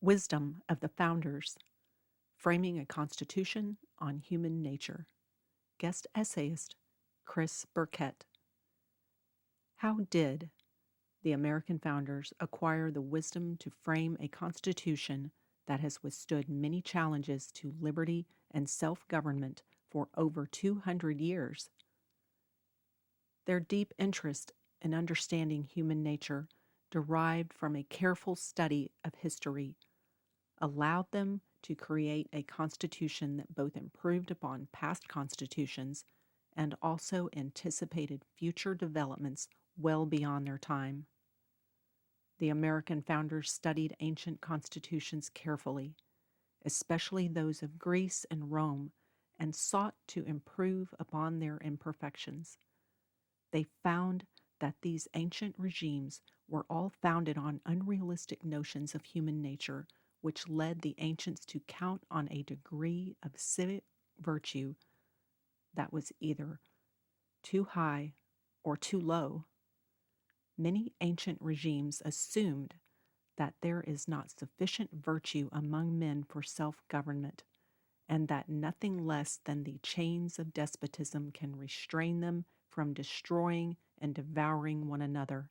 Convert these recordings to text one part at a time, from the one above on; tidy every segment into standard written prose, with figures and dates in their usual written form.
Wisdom of the Founders, Framing a Constitution on Human Nature. Guest essayist, Chris Burkett. How did the American founders acquire the wisdom to frame a constitution that has withstood many challenges to liberty and self-government for over 200 years? Their deep interest in understanding human nature, derived from a careful study of history, allowed them to create a constitution that both improved upon past constitutions and also anticipated future developments well beyond their time. The American founders studied ancient constitutions carefully, especially those of Greece and Rome, and sought to improve upon their imperfections. They found that these ancient regimes were all founded on unrealistic notions of human nature, which led the ancients to count on a degree of civic virtue that was either too high or too low. Many ancient regimes assumed that there is not sufficient virtue among men for self-government, and that nothing less than the chains of despotism can restrain them from destroying and devouring one another.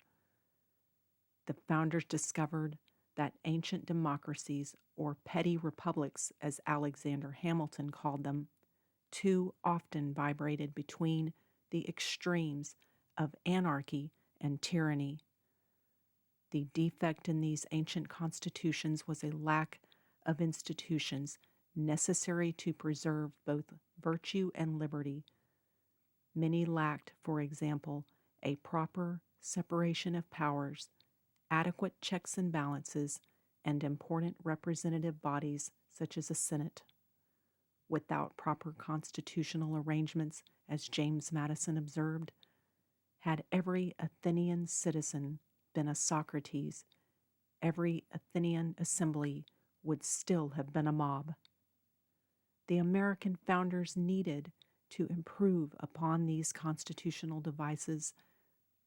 The founders discovered that ancient democracies, or petty republics as Alexander Hamilton called them, too often vibrated between the extremes of anarchy and tyranny. The defect in these ancient constitutions was a lack of institutions necessary to preserve both virtue and liberty. Many lacked, for example, a proper separation of powers, adequate checks and balances, and important representative bodies such as a Senate. Without proper constitutional arrangements, as James Madison observed, had every Athenian citizen been a Socrates, every Athenian assembly would still have been a mob. The American founders needed to improve upon these constitutional devices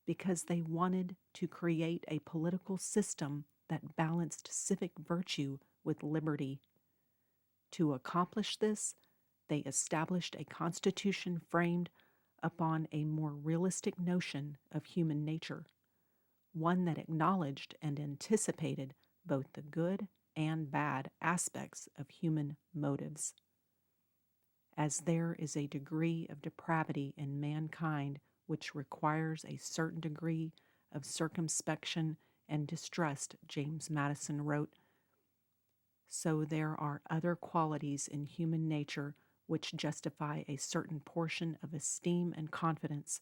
because they wanted to create a political system that balanced civic virtue with liberty. To accomplish this, they established a constitution framed upon a more realistic notion of human nature, one that acknowledged and anticipated both the good and bad aspects of human motives. As there is a degree of depravity in mankind which requires a certain degree of circumspection and distrust, James Madison wrote, so there are other qualities in human nature which justify a certain portion of esteem and confidence.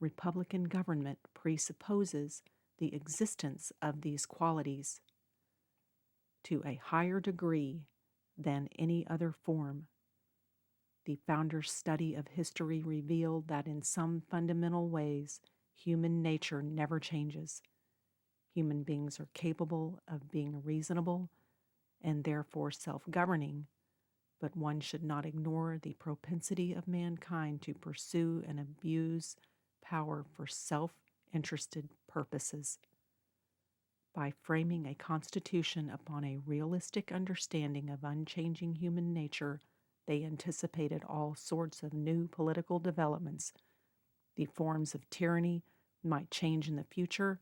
Republican government presupposes the existence of these qualities to a higher degree than any other form. The founders' study of history revealed that in some fundamental ways, human nature never changes. Human beings are capable of being reasonable and therefore self-governing, but one should not ignore the propensity of mankind to pursue and abuse power for self-interested purposes. By framing a constitution upon a realistic understanding of unchanging human nature, they anticipated all sorts of new political developments. The forms of tyranny might change in the future,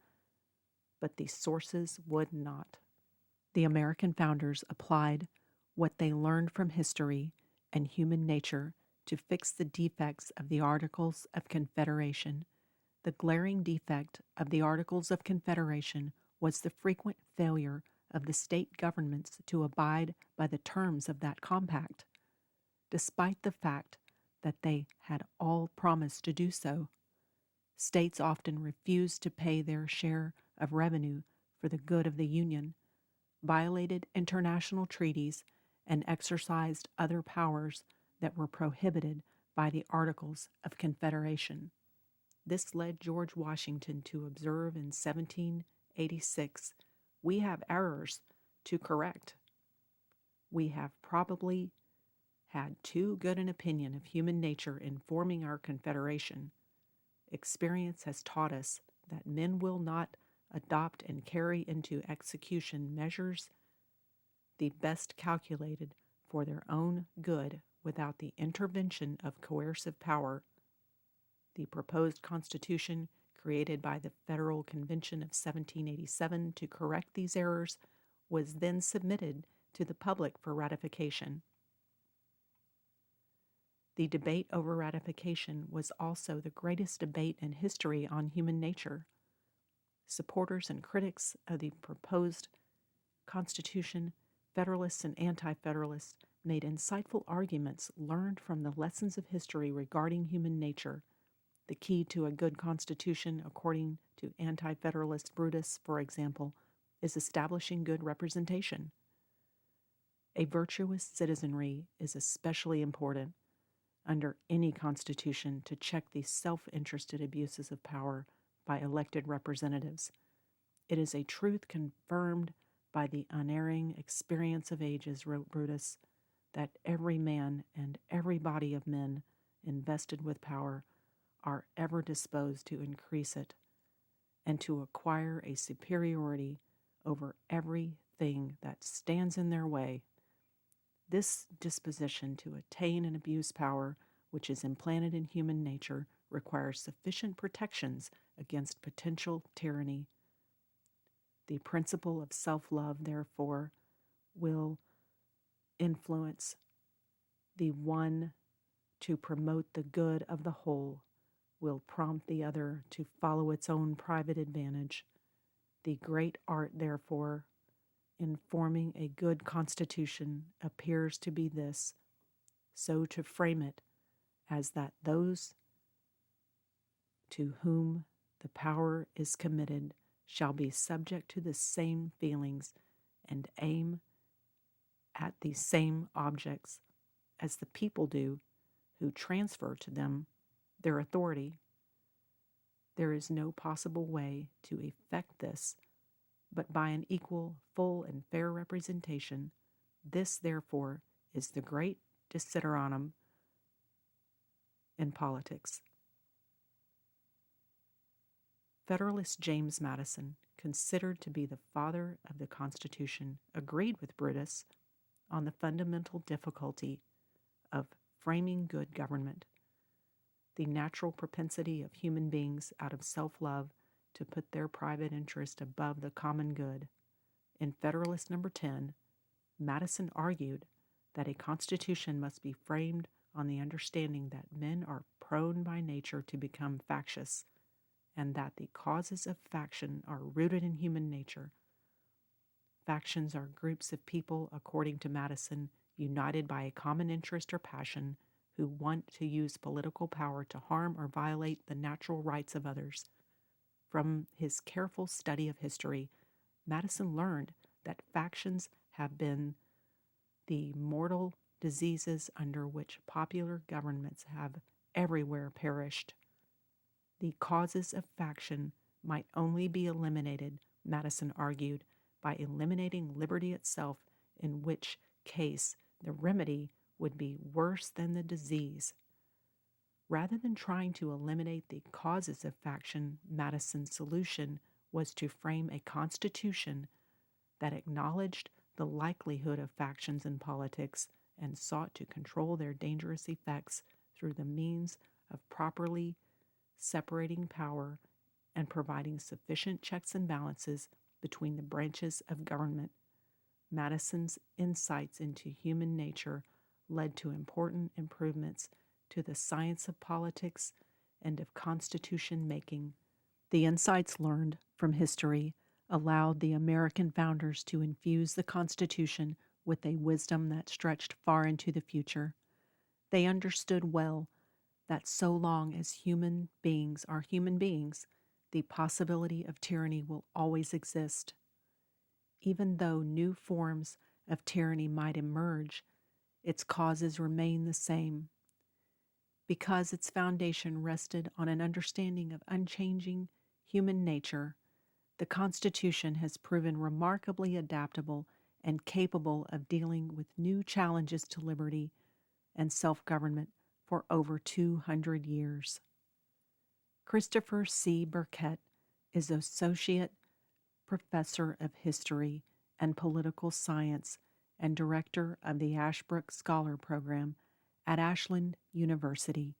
but the sources would not. The American founders applied what they learned from history and human nature to fix the defects of the Articles of Confederation. The glaring defect of the Articles of Confederation was the frequent failure of the state governments to abide by the terms of that compact, despite the fact that they had all promised to do so. States often refused to pay their share of revenue for the good of the Union, violated international treaties, and exercised other powers that were prohibited by the Articles of Confederation. This led George Washington to observe in 1786, "We have errors to correct. We have probably had too good an opinion of human nature in forming our Confederation. Experience has taught us that men will not adopt and carry into execution measures the best calculated for their own good without the intervention of coercive power. The proposed Constitution, created by the Federal Convention of 1787 to correct these errors, was then submitted to the public for ratification. The debate over ratification was also the greatest debate in history on human nature. Supporters and critics of the proposed Constitution, Federalists and anti-federalists, made insightful arguments learned from the lessons of history regarding human nature. The key to a good constitution, according to anti-federalist Brutus, for example, is establishing good representation. A virtuous citizenry is especially important under any constitution to check the self-interested abuses of power by elected representatives. It is a truth confirmed by the unerring experience of ages, wrote Brutus, that every man and every body of men invested with power are ever disposed to increase it and to acquire a superiority over everything that stands in their way. This disposition to attain and abuse power, which is implanted in human nature, requires sufficient protections against potential tyranny. The principle of self-love, therefore, will influence the one to promote the good of the whole, will prompt the other to follow its own private advantage. The great art, therefore, in forming a good constitution appears to be this, so to frame it as that those to whom the power is committed shall be subject to the same feelings and aim at the same objects as the people do who transfer to them their authority. There is no possible way to effect this but by an equal, full, and fair representation. This, therefore, is the great desideratum in politics. Federalist James Madison, considered to be the father of the Constitution, agreed with Brutus on the fundamental difficulty of framing good government, the natural propensity of human beings out of self-love to put their private interest above the common good. In Federalist No. 10, Madison argued that a constitution must be framed on the understanding that men are prone by nature to become factious, and that the causes of faction are rooted in human nature. Factions are groups of people, according to Madison, united by a common interest or passion, who want to use political power to harm or violate the natural rights of others. From his careful study of history, Madison learned that factions have been the mortal diseases under which popular governments have everywhere perished. The causes of faction might only be eliminated, Madison argued, by eliminating liberty itself, in which case the remedy would be worse than the disease. Rather than trying to eliminate the causes of faction, Madison's solution was to frame a constitution that acknowledged the likelihood of factions in politics and sought to control their dangerous effects through the means of properly separating power and providing sufficient checks and balances between the branches of government. Madison's insights into human nature led to important improvements to the science of politics and of constitution making. The insights learned from history allowed the American founders to infuse the Constitution with a wisdom that stretched far into the future. They understood well that so long as human beings are human beings, the possibility of tyranny will always exist. Even though new forms of tyranny might emerge, its causes remain the same. Because its foundation rested on an understanding of unchanging human nature, the Constitution has proven remarkably adaptable and capable of dealing with new challenges to liberty and self-government for over 200 years. Christopher C. Burkett is Associate Professor of History and Political Science and director of the Ashbrook Scholar Program at Ashland University.